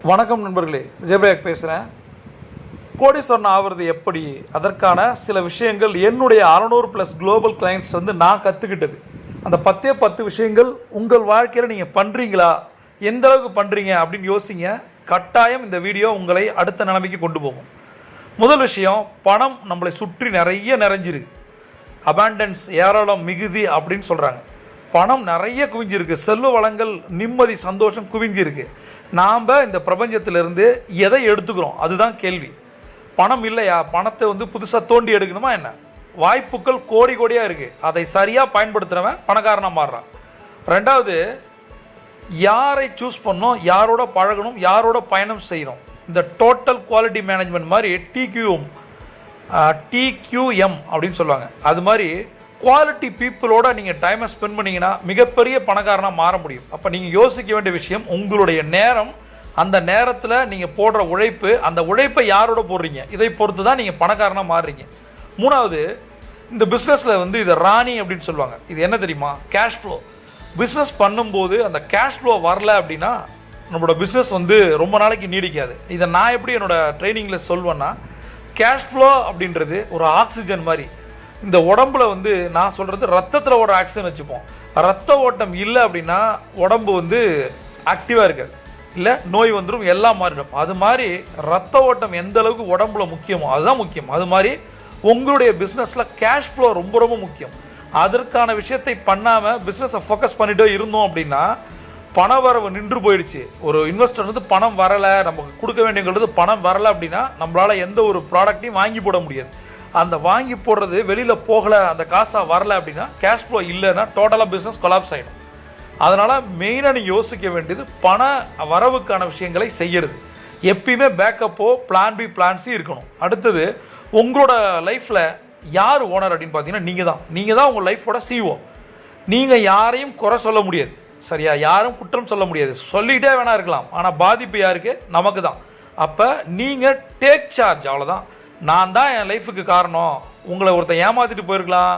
வணக்கம் நண்பர்களே, விஜயபாக் பேசுகிறேன். கோடீஸ்வரன் ஆகிறது எப்படி, அதற்கான சில விஷயங்கள் என்னுடைய 600+ குளோபல் கிளைண்ட்ஸ் நான் கற்றுக்கிட்டது. அந்த 10 விஷயங்கள் உங்கள் வாழ்க்கையில் நீங்கள் பண்ணுறீங்களா, எந்த அளவுக்கு பண்ணுறீங்க அப்படின்னு யோசிங்க. கட்டாயம் இந்த வீடியோ உங்களை அடுத்த நிலைமைக்கு கொண்டு போகும். முதல் விஷயம், பணம் நம்மளை சுற்றி நிறைஞ்சிருக்கு. அபாண்டன்ஸ், ஏராளம், மிகுதி அப்படின்னு சொல்கிறாங்க. பணம் நிறைய குவிஞ்சிருக்கு, செல்வ வளங்கள், நிம்மதி, சந்தோஷம் குவிஞ்சிருக்கு. நாம் இந்த பிரபஞ்சத்திலிருந்து எதை எடுத்துக்கிறோம், அதுதான் கேள்வி. பணம் இல்லையா, பணத்தை புதுசாக தோண்டி எடுக்கணுமா என்ன? வாய்ப்புகள் கோடியாக இருக்குது. அதை சரியாக பயன்படுத்துகிறவன் பணக்காரனாக மாறுறான். ரெண்டாவது, யாரை சூஸ் பண்ணணும், யாரோட பழகணும், யாரோட பயணம் செய்யணும். இந்த டோட்டல் குவாலிட்டி மேனேஜ்மெண்ட் மாதிரி டிக்யூஎம் அப்படின்னு சொல்லுவாங்க. அது மாதிரி குவாலிட்டி பீப்புளோட நீங்கள் டைமை ஸ்பெண்ட் பண்ணிங்கன்னா மிகப்பெரிய பணக்காரனாக மாற முடியும். அப்போ நீங்கள் யோசிக்க வேண்டிய விஷயம், உங்களுடைய நேரம், அந்த நேரத்தில் நீங்கள் போடுற உழைப்பு, அந்த உழைப்பை யாரோட போடுறீங்க, இதை பொறுத்து தான் நீங்கள் பணக்காரனாக மாறுறீங்க. மூணாவது, இந்த பிஸ்னஸில் இதை ராணி அப்படின்னு சொல்லுவாங்க. இது என்ன தெரியுமா? Cash flow. பிஸ்னஸ் பண்ணும்போது அந்த கேஷ் ஃப்ளோ வரல அப்படின்னா நம்மளோட பிஸ்னஸ் ரொம்ப நாளைக்கு நீடிக்காது. இதை நான் எப்படி என்னோட ட்ரைனிங்கில் சொல்வேன்னா, கேஷ் ஃப்ளோ அப்படின்றது ஒரு ஆக்சிஜன் மாதிரி. இந்த உடம்புல நான் சொல்கிறது ரத்தத்தில் ஓட ஆக்சிஜன் வச்சுப்போம். ரத்த ஓட்டம் இல்லை அப்படின்னா உடம்பு ஆக்டிவாக இருக்காது, இல்லை நோய் வந்துடும், எல்லாம் மாறிடும். அது மாதிரி ரத்த ஓட்டம் எந்த அளவுக்கு உடம்புல முக்கியமோ அதுதான் முக்கியம். அது மாதிரி உங்களுடைய பிஸ்னஸில் கேஷ் ஃப்ளோ ரொம்ப முக்கியம். அதற்கான விஷயத்தை பண்ணாமல் பிஸ்னஸை ஃபோக்கஸ் பண்ணிட்டே இருந்தோம் அப்படின்னா பண வரவு நின்று போயிடுச்சு. ஒரு இன்வெஸ்டர் பணம் வரலை, நமக்கு கொடுக்க வேண்டியது பணம் வரலை அப்படின்னா நம்மளால் எந்த ஒரு ப்ராடக்ட்டையும் வாங்கி போட முடியாது. அந்த வாங்கி போடுறது வெளியில் போகலை, அந்த காசாக வரலை அப்படின்னா, கேஷ் ஃப்ளோ இல்லைன்னா டோட்டலாக பிஸ்னஸ் கொலாப்ஸ் ஆகிடும். அதனால் மெயினாக நீங்கள் யோசிக்க வேண்டியது பண வரவுக்கான விஷயங்களை செய்கிறது. எப்பயுமே பேக்கப்போ பிளான் பி பிளான் சி இருக்கணும். அடுத்தது, உங்களோட லைஃப்பில் யார் ஓனர் அப்படின்னு பார்த்தீங்கன்னா நீங்கள் தான் உங்கள் லைஃபோட சிஓ. நீங்கள் யாரையும் குறை சொல்ல முடியாது, சரியா? யாரும் குற்றம் சொல்ல முடியாது, சொல்லிகிட்டே வேணா இருக்கலாம். ஆனால் பாதிப்பு யாருக்கு? நமக்கு தான். அப்போ நீங்கள் டேக் சார்ஜ், அவ்வளோதான். நான் தான் என் லைஃபுக்கு காரணம். உங்களை ஒருத்தன் ஏமாற்றிட்டு போயிருக்கலாம்,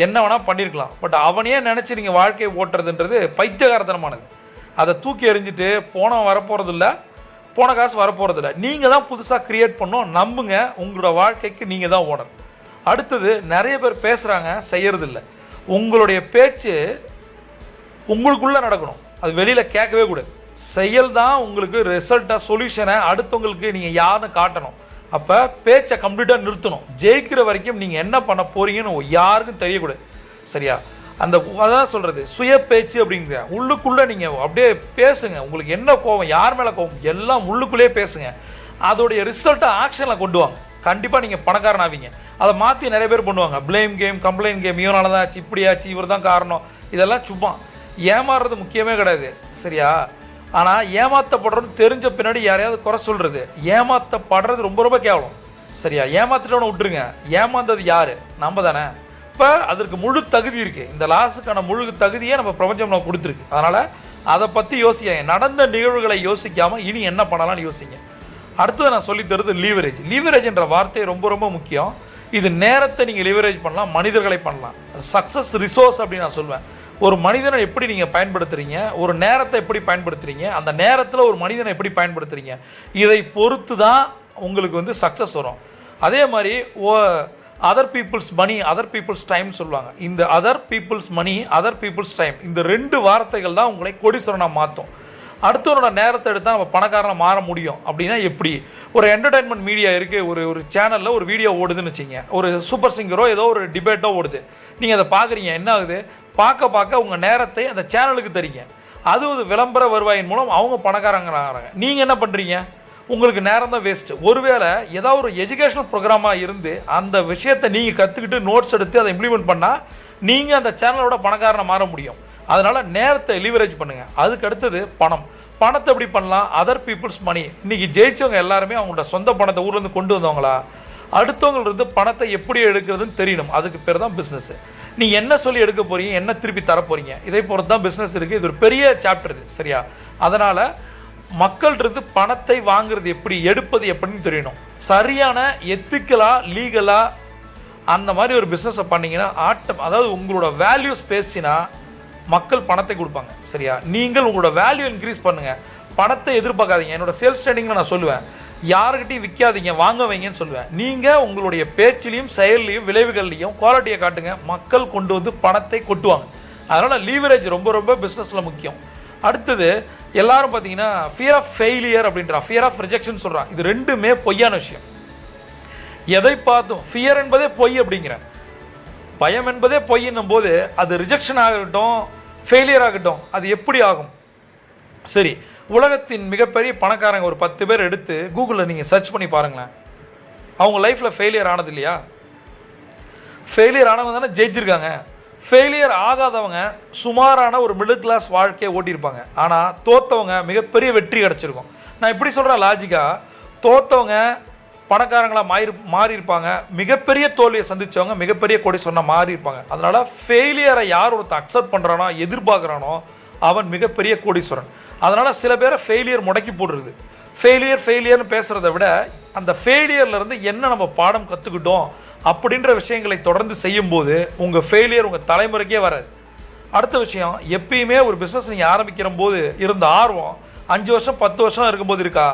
என்ன வேணால் பண்ணியிருக்கலாம். பட் அவனையே நினச்சி நீங்கள் வாழ்க்கையை ஓட்டுறதுன்றது பைத்தியகாரத்தனமானது. அதை தூக்கி எறிஞ்சிட்டு போனவன் வரப்போகிறதில்ல, போன காசு வரப்போகிறதில்ல. நீங்கள் தான் புதுசாக க்ரியேட் பண்ணோம். நம்புங்க, உங்களோட வாழ்க்கைக்கு நீங்கள் தான் ஓனர். அடுத்தது, நிறைய பேர் பேசுகிறாங்க, செய்யறதில்லை. உங்களுடைய பேச்சு உங்களுக்குள்ளே நடக்கணும், அது வெளியில் கேட்கவே கூடாது. செயல் தான் உங்களுக்கு ரிசல்ட்டாக, சொல்யூஷனை அடுத்தவங்களுக்கு நீங்கள் யாருன்னு காட்டணும். அப்போ பேச்சை கம்ப்ளீட்டாக நிறுத்தணும். ஜெயிக்கிற வரைக்கும் நீங்கள் என்ன பண்ண போறீங்கன்னு யாருக்கும் தெரியக்கூடாது, சரியா? அதான் சொல்கிறது சுய பேச்சு அப்படிங்கிற. உள்ளுக்குள்ளே நீங்கள் அப்படியே பேசுங்க. உங்களுக்கு என்ன கோபம், யார் மேலே கோபம், எல்லாம் உள்ளுக்குள்ளேயே பேசுங்க. அதோடைய ரிசல்ட்டை ஆக்ஷனில் கொண்டு வாங்க. கண்டிப்பாக நீங்கள் பணக்காரன் ஆவீங்க. அதை மாற்றி நிறைய பேர் பண்ணுவாங்க. ப்ளேம் கேம், கம்ப்ளைண்ட் கேம், இவனால தான் ஆச்சு, இப்படியாச்சு, இவர் தான் காரணம். இதெல்லாம் சும்மா ஏமாறுறது முக்கியமே கிடையாது, சரியா? ஆனால் ஏமாற்றப்படுறோன்னு தெரிஞ்ச பின்னாடி யாரையாவது குறை சொல்கிறது, ஏமாற்றப்படுறது ரொம்ப கேவலம், சரியா? ஏமாத்திட்டோன்னு விட்டுருங்க. ஏமாந்தது யார்? நம்ம தானே. இப்போ அதற்கு முழு தகுதி இருக்குது. இந்த லாஸுக்கான முழு தகுதியே நம்ம பிரபஞ்சம் நம்ம கொடுத்துருக்கு. அதனால் அதை பற்றி யோசிக்க, நடந்த நிகழ்வுகளை யோசிக்காமல் இனி என்ன பண்ணலாம்னு யோசிங்க. அடுத்தது நான் சொல்லி தருது லீவரேஜ். லீவரேஜ்ன்ற வார்த்தை ரொம்ப முக்கியம். இது நேரத்தை நீங்கள் லீவரேஜ் பண்ணலாம், மனிதர்களை பண்ணலாம். சக்ஸஸ் ரிசோர்ஸ் அப்படின்னு நான் சொல்வேன். ஒரு மனிதனை எப்படி நீங்கள் பயன்படுத்துகிறீங்க, ஒரு நேரத்தை எப்படி பயன்படுத்துகிறீங்க, அந்த நேரத்தில் ஒரு மனிதனை எப்படி பயன்படுத்துகிறீங்க, இதை பொறுத்து தான் உங்களுக்கு சக்ஸஸ் வரும். அதே மாதிரி அதர் பீப்புள்ஸ் மணி, அதர் பீப்புள்ஸ் டைம் சொல்லுவாங்க. இந்த அதர் பீப்புள்ஸ் மணி, அதர் பீப்புள்ஸ் டைம், இந்த 2 வார்த்தைகள் தான் உங்களை கோடீஸ்வரனாக மாற்றும். அடுத்தவனோட நேரத்தை எடுத்தால் நம்ம பணக்காரனாக மாற முடியும். அப்படின்னா எப்படி? ஒரு என்டர்டைன்மெண்ட் மீடியா இருக்குது, ஒரு சேனலில் ஒரு வீடியோ ஓடுதுன்னு வச்சுங்க, ஒரு சூப்பர் சிங்கரோ ஏதோ ஒரு டிபேட்டோ ஓடுது. நீங்கள் அதை பார்க்குறீங்க, என்ன ஆகுது? பார்க்க உங்கள் நேரத்தை அந்த சேனலுக்கு தரீங்க. அது ஒரு விளம்பர வருவாயின் மூலம் அவங்க பணக்காரங்க ஆகிறாங்க. நீங்கள் என்ன பண்ணுறீங்க? உங்களுக்கு நேரம் தான் வேஸ்ட்டு. ஒருவேளை ஏதாவது ஒரு எஜுகேஷனல் ப்ரோக்ராமாக இருந்து அந்த விஷயத்தை நீங்கள் கற்றுக்கிட்டு நோட்ஸ் எடுத்து அதை இம்ப்ளிமெண்ட் பண்ணால் நீங்கள் அந்த சேனலோட பணக்காரனை மாற முடியும். அதனால் நேரத்தை லிவரேஜ் பண்ணுங்கள். அதுக்கு அடுத்தது பணத்தை எப்படி பண்ணலாம்? அதர் பீப்புள்ஸ் மணி. இன்றைக்கி ஜெயிச்சவங்க எல்லாருமே அவங்களோட சொந்த பணத்தை ஊர்லேருந்து கொண்டு வந்தவங்களா? அடுத்தவங்கள்ருந்து பணத்தை எப்படி எடுக்கிறதுன்னு தெரியணும். அதுக்கு பேர் தான் பிஸ்னஸ். நீங்கள் என்ன சொல்லி எடுக்க போகிறீங்க, என்ன திருப்பி தர போகிறீங்க, இதை பொறுத்து தான் பிஸ்னஸ் இருக்குது. இது ஒரு பெரிய சாப்டர் இது, சரியா? அதனால் மக்கள்கிட்ட பணத்தை வாங்குறது எப்படி, எடுப்பது எப்படின்னு தெரியணும். சரியான எத்திக்கலாக, லீகலாக அந்த மாதிரி ஒரு பிஸ்னஸை பண்ணிங்கன்னா அதாவது உங்களோட வேல்யூஸ் பேசினா மக்கள் பணத்தை கொடுப்பாங்க, சரியா? நீங்கள் உங்களோட வேல்யூ இன்க்ரீஸ் பண்ணுங்கள். பணத்தை எதிர்பார்க்காதீங்க. என்னோட சேல்ஸ் ட்ரைனிங்கில் நான் சொல்லுவேன், யாருக்கிட்டையும் விற்காதீங்க, வாங்க வைங்கன்னு சொல்லுவேன். நீங்கள் உங்களுடைய பேச்சிலையும் செயல்லையும் விளைவுகள்லையும் குவாலிட்டியை காட்டுங்க, மக்கள் கொண்டு வந்து பணத்தை கொட்டுவாங்க. அதனால் லீவரேஜ் ரொம்ப ரொம்ப பிஸ்னஸில் முக்கியம். அடுத்தது எல்லாரும் பார்த்தீங்கன்னா ஃபியர் ஆஃப் ஃபெயிலியர் அப்படின்றா, ஃபியர் ஆஃப் ரிஜெக்ஷன் சொல்கிறான். இது ரெண்டுமே பொய்யான விஷயம். எதை பார்த்தும் ஃபியர் என்பதே பொய் அப்படிங்கிறேன். பயம் என்பதே பொய்ன்னும் போது அது ரிஜெக்ஷன் ஆகட்டும், ஃபெயிலியர் ஆகட்டும், அது எப்படி ஆகும்? சரி, உலகத்தின் மிகப்பெரிய பணக்காரங்க ஒரு 10 பேர் எடுத்து கூகுளில் நீங்கள் சர்ச் பண்ணி பாருங்களேன். அவங்க லைஃப்பில் ஃபெயிலியர் ஆனது இல்லையா? ஃபெயிலியர் ஆனவங்க தானே ஜெயிச்சிருக்காங்க. ஃபெயிலியர் ஆகாதவங்க சுமாரான ஒரு மிடில் கிளாஸ் வாழ்க்கையை ஓட்டியிருப்பாங்க. ஆனால் தோற்றவங்க மிகப்பெரிய வெற்றி கிடச்சிருக்கும். நான் இப்படி சொல்கிறேன் லாஜிக்காக, தோற்றவங்க பணக்காரங்களாக மாறியிருப்பாங்க, மிகப்பெரிய தோல்வியை சந்தித்தவங்க மிகப்பெரிய கோடீஸ்வரனாக மாறியிருப்பாங்க. அதனால் ஃபெயிலியரை யார் ஒருத்தர் அக்செப்ட் பண்ணுறானோ, எதிர்பார்க்குறானோ, அவன் மிகப்பெரிய கோடீஸ்வரன். அதனால் சில பேரை ஃபெயிலியர் முடக்கி போடுறது. ஃபெயிலியர்னு பேசுகிறத விட அந்த ஃபெயிலியர்லேருந்து என்ன நம்ம பாடம் கற்றுக்கிட்டோம் அப்படின்ற விஷயங்களை தொடர்ந்து செய்யும்போது உங்கள் ஃபெயிலியர் உங்கள் தலைமுறைக்கே வராது. அடுத்த விஷயம், எப்பயுமே ஒரு பிஸ்னஸ் நீங்கள் ஆரம்பிக்கிற போது இருந்த ஆர்வம் 5 வருஷம் 10 வருஷம் இருக்கும்போது இருக்கா?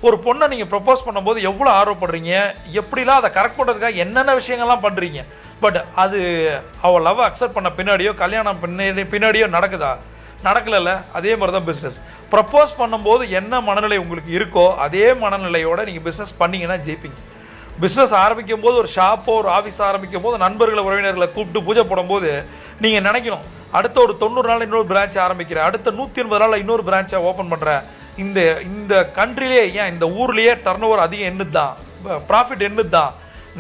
ஒரு பொண்ணை நீங்கள் ப்ரப்போஸ் பண்ணும்போது எவ்வளோ ஆர்வப்படுறீங்க, எப்படிலாம் அதை கரெக்ட் பண்ணுறதுக்காக என்னென்ன விஷயங்கள்லாம் பண்ணுறீங்க. பட் அது அவள் லவ் அக்செப்ட் பண்ண பின்னாடியோ கல்யாணம் பின்னாடியோ நடக்குதா? நடக்கலைல்ல. அதே மாதிரி தான் பிஸ்னஸ். ப்ரப்போஸ் பண்ணும்போது என்ன மனநிலை உங்களுக்கு இருக்கோ அதே மனநிலையோடு நீங்கள் பிஸ்னஸ் பண்ணிங்கன்னா ஜெயிப்பீங்க. பிஸ்னஸ் ஆரம்பிக்கும் போது ஒரு ஷாப்போ ஒரு ஆஃபீஸ் ஆரம்பிக்கும் போது நண்பர்களை உறவினர்களை கூப்பிட்டு பூஜை போடும்போது நீங்கள் நினைக்கணும், அடுத்த ஒரு 90 நாள் இன்னொரு பிரான்ச் ஆரம்பிக்கிறேன், அடுத்த 180 நாளில் இன்னொரு பிரான்ச்சை ஓப்பன் பண்ணுறேன், இந்த கண்ட்ரிலே ஏன் இந்த ஊர்லேயே டர்ன் ஓவர் அதிகம் என்னது தான், ப்ராஃபிட் என்னது தான்,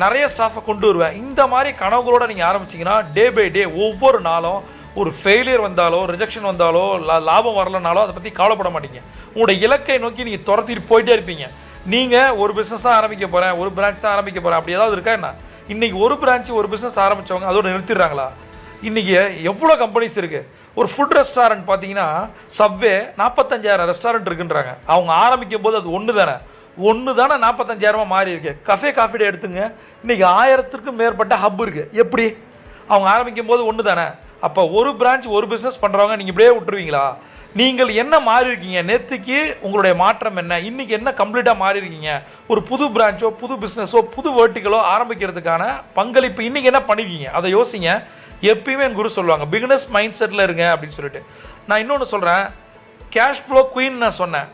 நிறைய ஸ்டாஃபை கொண்டு வருவேன். இந்த மாதிரி கனவுகளோடு நீங்கள் ஆரம்பிச்சிங்கன்னா டே பை டே ஒவ்வொரு நாளும் ஒரு ஃபெயிலியர் வந்தாலோ ரிஜெக்ஷன் வந்தாலோ லாபம் வரலனாலோ அதை பற்றி கவலைப்பட மாட்டீங்க. உங்களுடைய இலக்கை நோக்கி நீங்கள் துரத்திட்டு போயிட்டே இருப்பீங்க. நீங்கள் ஒரு பிஸ்னஸ் தான் ஆரம்பிக்க போகிறேன், ஒரு பிரான்ச் தான் ஆரம்பிக்க போகிறேன், அப்படி ஏதாவது இருக்கா என்ன? இன்றைக்கி ஒரு பிரான்ச்சு ஒரு பிஸ்னஸ் ஆரம்பித்தவங்க அதோடு நிறுத்திடுறாங்களா? இன்றைக்கி எவ்வளோ கம்பெனிஸ் இருக்குது. ஒரு ஃபுட் ரெஸ்டாரண்ட் பார்த்தீங்கன்னா சப்வே 45,000 ரெஸ்டாரண்ட் இருக்குன்றாங்க. அவங்க ஆரம்பிக்கும் போது அது ஒன்று தானே 45,000 மாறி இருக்கு. காஃபி டே எடுத்துங்க, இன்றைக்கி 1000க்கும் மேற்பட்ட ஹப் இருக்குது. எப்படி? அவங்க ஆரம்பிக்கும் போது ஒன்று தானே. அப்போ ஒரு பிரான்ச் ஒரு பிஸ்னஸ் பண்ணுறவங்க நீங்கள் இப்படியே விட்டுருவீங்களா? நீங்கள் என்ன மாறி இருக்கீங்க? நேற்றுக்கு உங்களுடைய மாற்றம் என்ன? இன்றைக்கி என்ன கம்ப்ளீட்டாக மாறி இருக்கீங்க? ஒரு புது பிரான்ச்சோ புது பிஸ்னஸோ புது வேர்ட்டிகளோ ஆரம்பிக்கிறதுக்கான பங்களிப்பு இன்றைக்கி என்ன பண்ணிருக்கீங்க? அதை யோசிங்க. எப்பயுமே என் குரு சொல்லுவாங்க, பிகினர்ஸ் மைண்ட் செட்டில் இருங்க அப்படின்னு சொல்லிட்டு. நான் இன்னொன்று சொல்கிறேன், கேஷ் ஃப்ளோ குயின் நான் சொன்னேன்.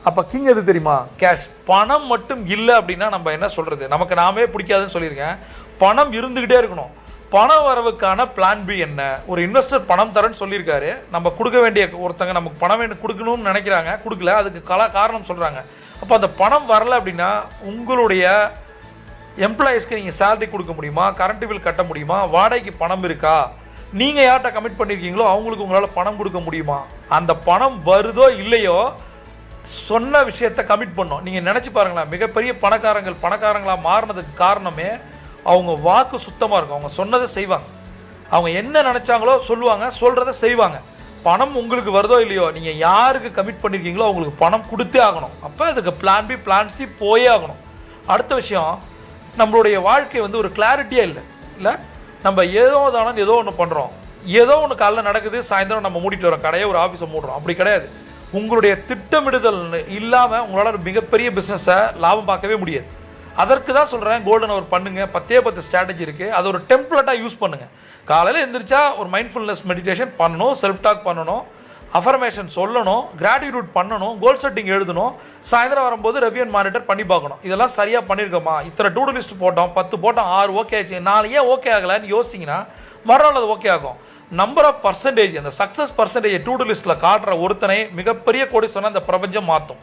அப்போ கிங் எது தெரியுமா? கேஷ். பணம் மட்டும் இல்லை அப்படின்னா நம்ம என்ன சொல்கிறது? நமக்கு நாமே பிடிக்காதுன்னு சொல்லியிருக்கேன். பணம் இருந்துக்கிட்டே இருக்கணும். பண வரவுக்கான பிளான் பி என்ன? ஒரு இன்வெஸ்டர் பணம் தரேன்னு சொல்லியிருக்காரு, நம்ம கொடுக்க வேண்டிய ஒருத்தங்க நமக்கு பணம் வேணும் கொடுக்கணும்னு நினைக்கிறாங்க, கொடுக்கல, அதுக்கு காரணம் சொல்கிறாங்க. அப்போ அந்த பணம் வரலை அப்படின்னா உங்களுடைய எம்ப்ளாயீஸ்க்கு நீங்கள் சேலரி கொடுக்க முடியுமா? கரண்ட் பில் கட்ட முடியுமா? வாடகைக்கு பணம் இருக்கா? நீங்கள் யார்கிட்ட கமிட் பண்ணியிருக்கீங்களோ அவங்களுக்கு உங்களால் பணம் கொடுக்க முடியுமா? அந்த பணம் வருதோ இல்லையோ சொன்ன விஷயத்தை கமிட் பண்ணோம். நீங்கள் நினச்சி பாருங்களேன், மிகப்பெரிய பணக்காரங்களாக மாறினதுக்கு காரணமே அவங்க வாக்கு சுத்தமாக இருக்கும். அவங்க சொன்னதை செய்வாங்க. அவங்க என்ன நினச்சாங்களோ சொல்லுவாங்க, சொல்கிறத செய்வாங்க. பணம் உங்களுக்கு வருதோ இல்லையோ நீங்கள் யாருக்கு கமிட் பண்ணியிருக்கீங்களோ அவங்களுக்கு பணம் கொடுத்தே ஆகணும். அப்போ அதுக்கு பிளான் பி பிளான் சி போயே ஆகணும். அடுத்த விஷயம், நம்மளுடைய வாழ்க்கை வந்து ஒரு கிளாரிட்டியாக இல்லை. நம்ம ஏதோ ஒன்று பண்ணுறோம், ஏதோ ஒன்று காலைல நடக்குது, சாயந்தரம் நம்ம மூடிட்டு வரோம், கடையை ஒரு ஆஃபீஸை மூடுறோம். அப்படி கிடையாது. உங்களுடைய திட்டமிடுதல் இல்லாமல் உங்களால் மிகப்பெரிய பிஸ்னஸை லாபம் பார்க்கவே முடியாது. அதற்கு தான் சொல்கிறேன், கோல்டன் அவர் பண்ணுங்கள். 10 ஸ்ட்ராட்டஜி இருக்குது, அதை ஒரு டெம்ப்ளேட்டாக யூஸ் பண்ணுங்கள். காலையில் எழுந்திரிச்சா ஒரு மைண்ட்ஃபுல்னஸ் மெடிடேஷன் பண்ணணும், செல்ஃப் டாக் பண்ணணும், அஃபர்மேஷன் சொல்லணும், கிராட்டிடியூட் பண்ணணும், கோல் செட்டிங் எழுதணும், சாயந்தரம் வரும்போது ரெவ்யூ அண்ட் மானிட்டர் பண்ணி பார்க்கணும். இதெல்லாம் சரியாக பண்ணியிருக்கோமா? இத்தனை டூ லிஸ்ட் போட்டோம், 10 போட்டோம், 6 ஓகே ஆச்சு, 4 ஏன் ஓகே ஆகலைன்னு யோசிச்சிங்கன்னா மறுநாள் அது ஓகே ஆகும். நம்பர் ஆஃப் பர்சன்டேஜ், அந்த சக்ஸஸ் பர்சன்டேஜ் டூ லிஸ்ட்டில் காட்டுற ஒருத்தனை மிகப்பெரிய கோடீஸ்வரனை அந்த பிரபஞ்சம் மாற்றும்.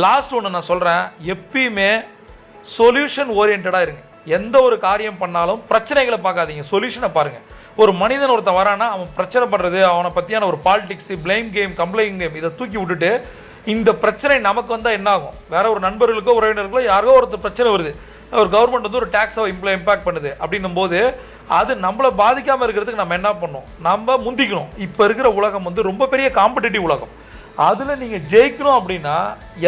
லாஸ்ட் ஒன்று நான் சொல்கிறேன், எப்பயுமே சொல்யூஷன் ஓரியன்டாக இருங்க. எந்த ஒரு காரியம் பண்ணாலும் பிரச்சனைகளை பார்க்காதீங்க, சொல்யூஷனை பாருங்கள். ஒரு மனிதன் ஒருத்தன் வரானா அவன் பிரச்சனை பண்ணுறது, அவனை பற்றியான ஒரு politics, blame game, complaint game, இதை தூக்கி விட்டுட்டு இந்த பிரச்சனை நமக்கு வந்தால் என்ன ஆகும்? வேற ஒரு நண்பர்களுக்கோ உறவினர்களுக்கோ யாருக்கோ ஒருத்தர் பிரச்சனை வருது, ஒரு கவர்மெண்ட் வந்து ஒரு டேக்ஸை இம்பாக்ட் பண்ணுது அப்படின்னும் போது அது நம்மளை பாதிக்காமல் இருக்கிறதுக்கு நம்ம என்ன பண்ணணும்? நம்ம முந்திக்கணும். இப்போ இருக்கிற உலகம் வந்து ரொம்ப பெரிய காம்படிட்டிவ் உலகம். அதில் நீங்கள் ஜெயிக்கணும் அப்படின்னா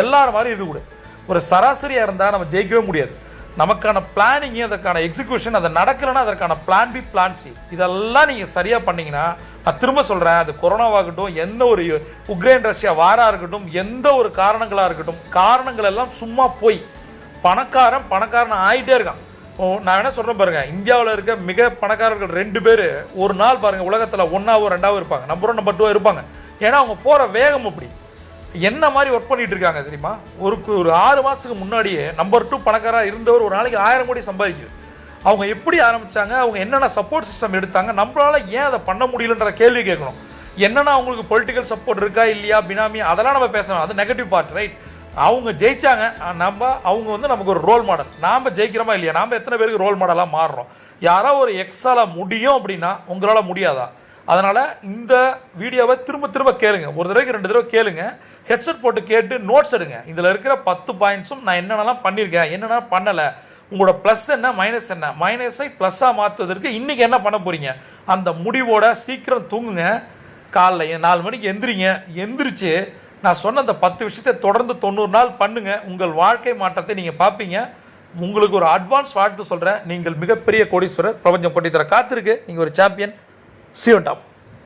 எல்லாரும் மாதிரி இருக்கக்கூடாது. ஒரு சராசரியாக இருந்தால் நம்ம ஜெயிக்கவே முடியாது. நமக்கான பிளானிங்கு, அதற்கான எக்ஸிக்யூஷன், அதை நடக்கலைன்னா அதற்கான பிளான் பி, பிளான் சி, இதெல்லாம் நீங்கள் சரியாக பண்ணிங்கன்னா, நான் திரும்ப சொல்கிறேன், அது கொரோனாவாகட்டும், எந்த ஒரு உக்ரைன் ரஷ்யா வாராக இருக்கட்டும், எந்த ஒரு காரணங்களாக இருக்கட்டும், காரணங்கள் எல்லாம் சும்மா போய் பணக்காரன் ஆகிட்டே இருக்கான். நான் என்ன சொல்கிறேன் பாருங்கள், இந்தியாவில் இருக்க மிக பணக்காரர்கள் 2 பேர் ஒரு நாள் பாருங்கள் உலகத்தில் 1ஆவோ 2ஆவோ இருப்பாங்க, நம்பர் 1 நம்பர் 2 இருப்பாங்க. ஏன்னா அவங்க போகிற வேகம் அப்படி. என்ன மாதிரி ஒர்க் பண்ணிட்டு இருக்காங்க தெரியுமா? ஒரு 6 மாதத்துக்கு முன்னாடியே நம்பர் 2 பணக்காராக இருந்தவர் ஒரு நாளைக்கு 1000 கோடி சம்பாதிக்குது. அவங்க எப்படி ஆரம்பித்தாங்க, அவங்க என்னென்ன சப்போர்ட் சிஸ்டம் எடுத்தாங்க, நம்மளால ஏன் அதை பண்ண முடியலன்ற கேள்வி கேட்கணும். என்னென்னா அவங்களுக்கு பொலிட்டிக்கல் சப்போர்ட் இருக்கா இல்லையா, பினாமி, அதெல்லாம் நம்ம பேசணும், அது நெகட்டிவ் பார்ட், ரைட்? அவங்க ஜெயிச்சாங்க, அவங்க வந்து நமக்கு ஒரு ரோல் மாடல். நாம் ஜெயிக்கிறோமா இல்லையா, நாம் எத்தனை பேருக்கு ரோல் மாடலாக மாறுறோம்? யாரோ ஒரு எக்ஸால முடியும் அப்படின்னா உங்களால் முடியாதா? அதனால் இந்த வீடியோவை திரும்ப கேளுங்க, ஒரு தடவைக்கு 2 தடவை கேளுங்க, ஹெட்செட் போட்டு கேட்டு நோட்ஸ் எடுங்க. இதில் இருக்கிற 10 பாயிண்ட்ஸும் நான் என்னென்னலாம் பண்ணியிருக்கேன், என்னென்ன பண்ணலை, உங்களோட ப்ளஸ் என்ன, மைனஸ் என்ன, மைனஸை ப்ளஸ்ஸாக மாற்றுவதற்கு இன்றைக்கி என்ன பண்ண போகிறீங்க, அந்த முடிவோட சீக்கிரம் தூங்குங்க. காலைல 4 மணிக்கு எந்திரிச்சு நான் சொன்ன அந்த 10 விஷயத்தை தொடர்ந்து 90 நாள் பண்ணுங்க. உங்கள் வாழ்க்கை மாற்றத்தை நீங்கள் பார்ப்பீங்க. உங்களுக்கு ஒரு அட்வான்ஸ் வாழ்த்து சொல்கிறேன், நீங்கள் மிகப்பெரிய கோடீஸ்வரர். பிரபஞ்சம் கொட்டி தர காத்திருக்கு. நீங்கள் ஒரு champion. See you on top.